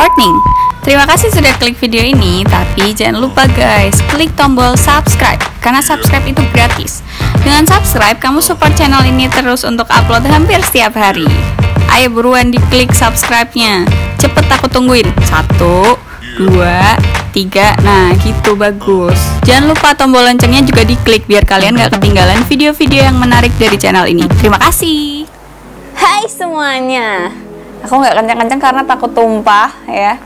Warning, terima kasih sudah klik video ini, tapi jangan lupa guys, klik tombol subscribe, karena subscribe itu gratis. Dengan subscribe, kamu support channel ini terus untuk upload hampir setiap hari. Ayo buruan diklik subscribe-nya, cepet aku tungguin. 1, 2, 3, nah gitu bagus. Jangan lupa tombol loncengnya juga diklik biar kalian gak ketinggalan video-video yang menarik dari channel ini. Terima kasih. Hai semuanya, aku nggak kencang-kencang karena takut tumpah ya.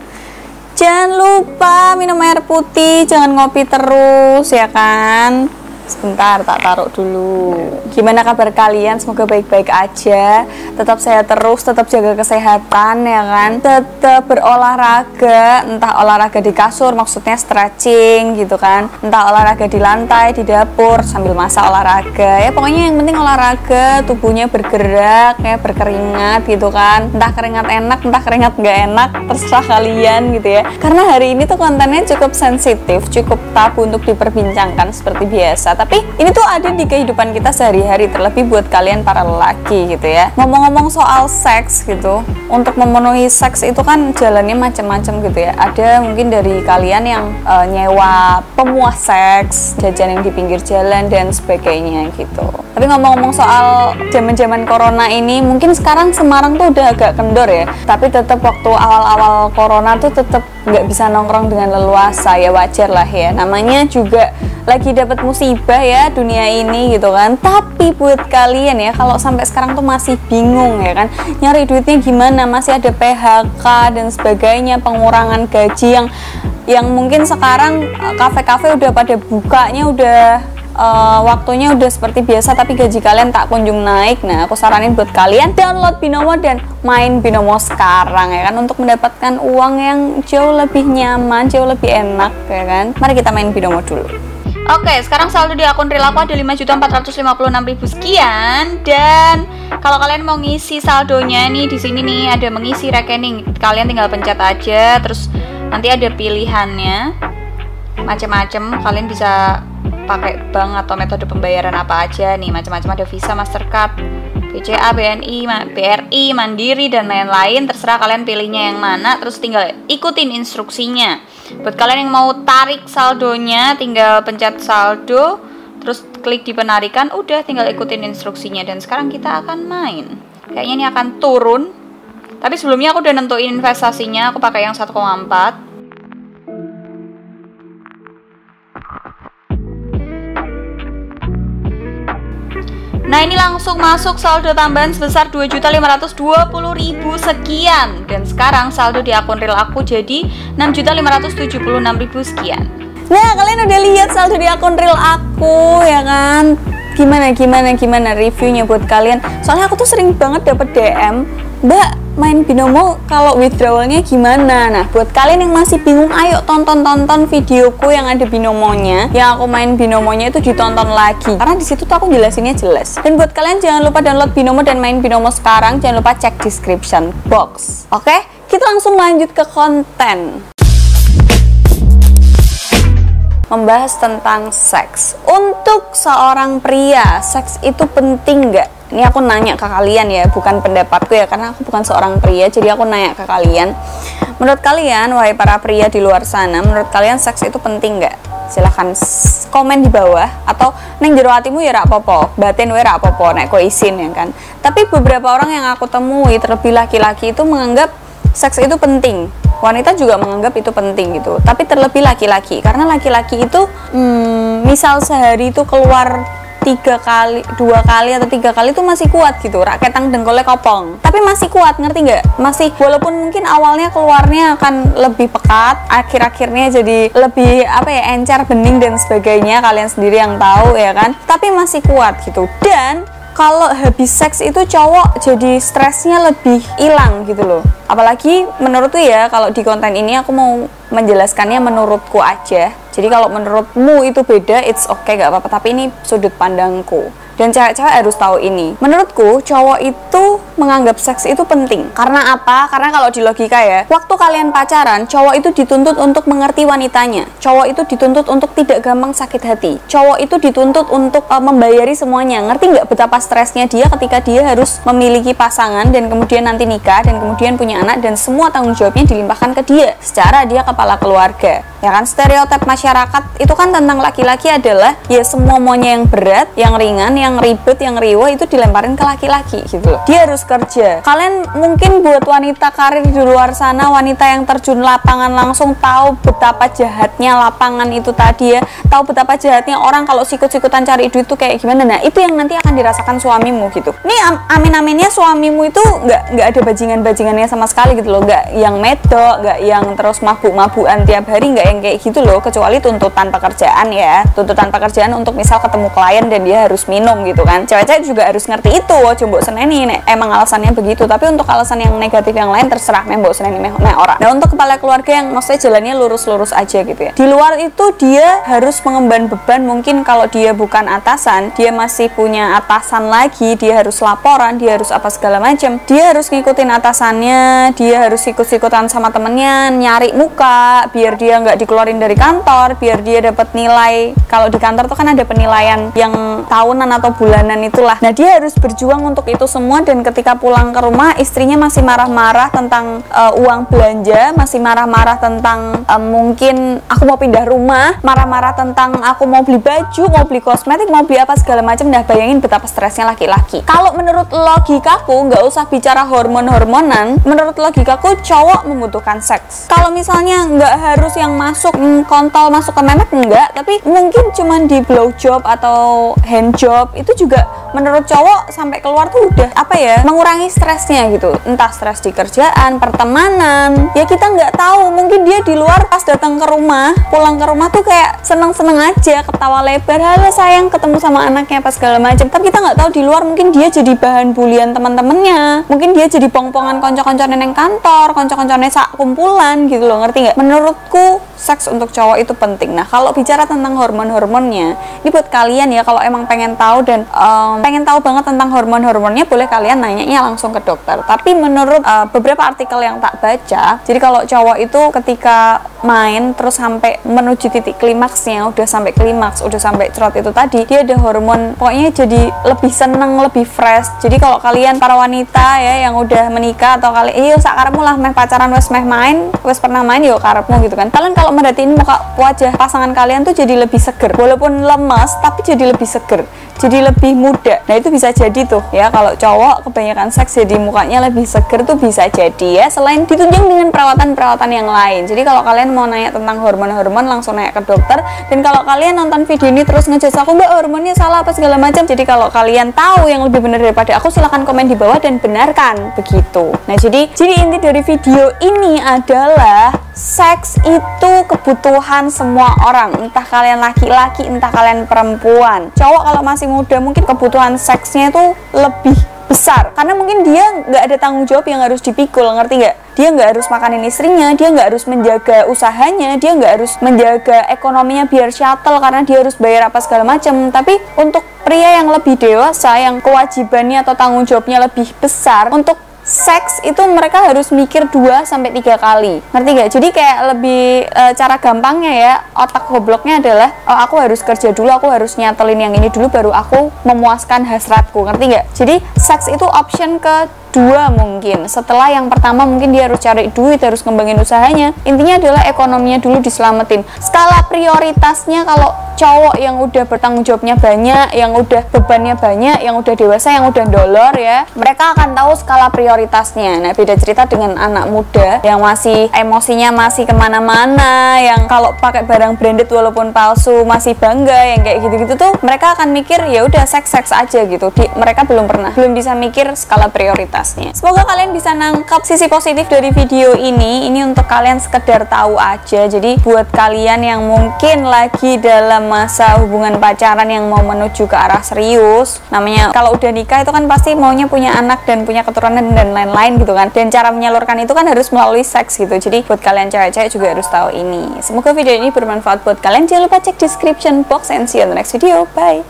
Jangan lupa minum air putih, jangan ngopi terus ya kan. Sebentar, tak taruh dulu. Gimana kabar kalian? Semoga baik-baik aja. Tetap sehat terus, tetap jaga kesehatan ya kan. Tetap berolahraga, entah olahraga di kasur, maksudnya stretching gitu kan. Entah olahraga di lantai, di dapur, sambil masak olahraga. Ya pokoknya yang penting olahraga, tubuhnya bergerak, ya berkeringat gitu kan. Entah keringat enak, entah keringat nggak enak, terserah kalian gitu ya. Karena hari ini tuh kontennya cukup sensitif, cukup tabu untuk diperbincangkan seperti biasa. Tapi ini tuh ada di kehidupan kita sehari-hari, terlebih buat kalian para lelaki gitu ya. Ngomong-ngomong soal seks gitu, untuk memenuhi seks itu kan jalannya macam-macam gitu ya. Ada mungkin dari kalian yang nyewa pemuas seks, jajan yang di pinggir jalan dan sebagainya gitu. Tapi ngomong-ngomong soal zaman-zaman corona ini, mungkin sekarang Semarang tuh udah agak kendor ya. Tapi tetap waktu awal-awal corona tuh tetap nggak bisa nongkrong dengan leluasa, ya wajar lah ya. Namanya juga lagi dapat musibah ya dunia ini gitu kan. Tapi buat kalian ya, kalau sampai sekarang tuh masih bingung ya kan, nyari duitnya gimana, masih ada PHK dan sebagainya, pengurangan gaji yang mungkin sekarang kafe-kafe udah pada bukanya udah waktunya udah seperti biasa, tapi gaji kalian tak kunjung naik. Nah, aku saranin buat kalian download Binomo dan main Binomo sekarang ya kan, untuk mendapatkan uang yang jauh lebih nyaman, jauh lebih enak ya kan. Mari kita main Binomo dulu. Oke, sekarang saldo di akun real aku ada 5.456.000 sekian. Dan kalau kalian mau ngisi saldonya nih, di sini nih ada mengisi rekening. Kalian tinggal pencet aja, terus nanti ada pilihannya macam-macam. Kalian bisa pakai bank atau metode pembayaran apa aja nih, macam-macam. Ada Visa, Mastercard, BCA, BNI, BRI, Mandiri dan lain-lain. Terserah kalian pilihnya yang mana, terus tinggal ikutin instruksinya. Buat kalian yang mau tarik saldonya, tinggal pencet saldo, terus klik di penarikan, udah tinggal ikutin instruksinya. Dan sekarang kita akan main. Kayaknya ini akan turun. Tapi sebelumnya aku udah nentuin investasinya, aku pakai yang 1,4. Nah, ini langsung masuk saldo tambahan sebesar 2.520.000 sekian. Dan sekarang saldo di akun real aku jadi 6.576.000 sekian. Nah, kalian udah lihat saldo di akun real aku ya kan? Gimana reviewnya buat kalian? Soalnya aku tuh sering banget dapet DM, Mbak, main Binomo kalau withdrawalnya gimana? Nah, buat kalian yang masih bingung, ayo tonton videoku yang ada Binomonya. Yang aku main Binomonya itu ditonton lagi, karena di situ tuh aku jelasinnya jelas. Dan buat kalian jangan lupa download Binomo dan main Binomo sekarang. Jangan lupa cek description box. Oke, kita langsung lanjut ke konten. Membahas tentang seks. Untuk seorang pria, seks itu penting nggak? Ini aku nanya ke kalian ya, bukan pendapatku ya, karena aku bukan seorang pria, jadi aku nanya ke kalian. Menurut kalian, wahai para pria di luar sana, menurut kalian seks itu penting nggak? Silahkan komen di bawah, atau neng jero hatimu ya rak popo, batin we rak popo, nek ko isin ya kan. Tapi beberapa orang yang aku temui, terlebih laki-laki, itu menganggap seks itu penting. Wanita juga menganggap itu penting gitu, tapi terlebih laki-laki, karena laki-laki itu misal sehari itu keluar 2 kali atau 3 kali itu masih kuat gitu, raketang dengkolnya kopong, tapi masih kuat, ngerti nggak? Masih, walaupun mungkin awalnya keluarnya akan lebih pekat, akhir-akhirnya jadi lebih encer, bening dan sebagainya, kalian sendiri yang tahu ya kan, tapi masih kuat gitu. Dan kalau habis seks itu cowok jadi stresnya lebih hilang gitu loh. Apalagi menurutku ya, kalau di konten ini aku mau menjelaskannya menurutku aja. Jadi kalau menurutmu itu beda, it's okay, gak apa-apa. Tapi ini sudut pandangku. Dan cewek-cewek harus tahu ini. Menurutku cowok itu menganggap seks itu penting. Karena apa? Karena kalau di logika ya, waktu kalian pacaran, cowok itu dituntut untuk mengerti wanitanya. Cowok itu dituntut untuk tidak gampang sakit hati. Cowok itu dituntut untuk membayari semuanya. Ngerti nggak betapa stresnya dia ketika dia harus memiliki pasangan dan kemudian nanti nikah dan kemudian punya anak dan semua tanggung jawabnya dilimpahkan ke dia secara dia kepala keluarga. Ya kan, stereotip masyarakat itu kan tentang laki-laki adalah ya semua maunya yang berat, yang ringan, yang ribet, yang riwah itu dilemparin ke laki-laki gitu loh. Dia harus kerja. Kalian mungkin buat wanita karir di luar sana, wanita yang terjun lapangan langsung tahu betapa jahatnya lapangan itu tadi ya, tahu betapa jahatnya orang kalau sikut-sikutan cari duit tuh kayak gimana. Nah itu yang nanti akan dirasakan suamimu gitu. Nih amin-aminnya suamimu itu nggak ada bajingan-bajingannya sama sekali gitu loh, nggak yang medok, nggak yang terus mabuk-mabukan tiap hari, nggak yang kayak gitu loh, kecuali tuntutan pekerjaan ya, tuntutan pekerjaan untuk misal ketemu klien dan dia harus minum gitu kan. Cewek-cewek juga harus ngerti itu. Coba seneni emang alasannya begitu, tapi untuk alasan yang negatif yang lain terserah mbok seneni meh orang. Nah untuk kepala keluarga yang maksudnya jalannya lurus-lurus aja gitu ya, di luar itu dia harus mengemban beban. Mungkin kalau dia bukan atasan, dia masih punya atasan lagi, dia harus laporan, dia harus apa segala macam, dia harus ngikutin atasannya, dia harus ikut-ikutan sama temennya nyari muka biar dia nggak dikeluarin dari kantor, biar dia dapat nilai. Kalau di kantor tuh kan ada penilaian yang tahunan atau bulanan itulah. Nah dia harus berjuang untuk itu semua, dan ketika pulang ke rumah istrinya masih marah-marah tentang uang belanja, masih marah-marah tentang mungkin aku mau pindah rumah, marah-marah tentang aku mau beli baju, mau beli kosmetik, mau beli apa segala macam. Nah bayangin betapa stresnya laki-laki. Kalau menurut logikaku, nggak usah bicara hormon-hormonan, menurut logikaku cowok membutuhkan seks. Kalau misalnya nggak harus yang masuk kontol, masuk ke memek, enggak, tapi mungkin cuman di blow job atau hand job itu juga menurut cowok sampai keluar tuh udah apa ya, mengurangi stresnya gitu. Entah stres di kerjaan, pertemanan, ya kita nggak tahu. Mungkin dia di luar pas datang ke rumah, pulang ke rumah tuh kayak seneng-seneng aja, ketawa lebar, halo sayang, ketemu sama anaknya apa segala macam. Tapi kita nggak tahu di luar mungkin dia jadi bahan bulian teman-temannya, mungkin dia jadi pong-pongan konco-konconya neng kantor, konco-konconya sak kumpulan gitu loh, ngerti nggak? Menurutku seks untuk cowok itu penting. Nah kalau bicara tentang hormon-hormonnya, ini buat kalian ya, kalau emang pengen tahu dan pengen tahu banget tentang hormon-hormonnya, boleh kalian nanyanya langsung ke dokter. Tapi menurut beberapa artikel yang tak baca, jadi kalau cowok itu ketika main terus sampai menuju titik klimaksnya, udah sampai klimaks, udah sampai cerot itu tadi, dia ada hormon, pokoknya jadi lebih seneng, lebih fresh. Jadi kalau kalian para wanita ya yang udah menikah atau kalian iyo sakarepmu lah meh pacaran wes meh main, wes pernah main yo karepmu gitu kan. Kalian kalau merhatiin muka wajah pasangan kalian tuh jadi lebih seger, walaupun lemas tapi jadi lebih seger, jadi lebih muda. Nah itu bisa jadi tuh ya, kalau cowok kebanyakan seks jadi mukanya lebih seger tuh bisa jadi ya, selain ditunjang dengan perawatan-perawatan yang lain. Jadi kalau kalian mau nanya tentang hormon-hormon, langsung nanya ke dokter. Dan kalau kalian nonton video ini terus ngejudge aku, mbak hormonnya salah apa segala macam, jadi kalau kalian tahu yang lebih benar daripada aku, silahkan komen di bawah dan benarkan begitu. Nah jadi inti dari video ini adalah seks itu kebutuhan semua orang, entah kalian laki-laki, entah kalian perempuan. Cowok kalau masih muda mungkin kebutuhan seksnya itu lebih besar, karena mungkin dia nggak ada tanggung jawab yang harus dipikul, ngerti nggak? Dia nggak harus makanin istrinya, dia nggak harus menjaga usahanya, dia nggak harus menjaga ekonominya biar shuttle karena dia harus bayar apa segala macam. Tapi untuk pria yang lebih dewasa, yang kewajibannya atau tanggung jawabnya lebih besar, untuk seks itu mereka harus mikir 2-3 kali, ngerti gak? Jadi kayak lebih cara gampangnya ya, otak gobloknya adalah aku harus kerja dulu, aku harus nyatelin yang ini dulu baru aku memuaskan hasratku, ngerti gak? Jadi seks itu option kedua mungkin. Setelah yang pertama mungkin dia harus cari duit, harus ngembangin usahanya. Intinya adalah ekonominya dulu diselamatin. Skala prioritasnya kalau cowok yang udah bertanggung jawabnya banyak, yang udah bebannya banyak, yang udah dewasa, yang udah dolor ya, mereka akan tahu skala prioritasnya. Nah beda cerita dengan anak muda yang masih emosinya masih kemana-mana, yang kalau pakai barang branded walaupun palsu masih bangga, yang kayak gitu-gitu tuh mereka akan mikir ya udah seks aja gitu. Mereka belum bisa mikir skala prioritasnya. Semoga kalian bisa nangkap sisi positif dari video ini. Ini untuk kalian sekedar tahu aja. Jadi buat kalian yang mungkin lagi dalam masa hubungan pacaran yang mau menuju ke arah serius, namanya kalau udah nikah itu kan pasti maunya punya anak dan punya keturunan dan lain-lain gitu kan, dan cara menyalurkan itu kan harus melalui seks gitu. Jadi buat kalian cewek-cewek juga harus tahu ini. Semoga video ini bermanfaat buat kalian. Jangan lupa cek description box and see you on the next video. Bye.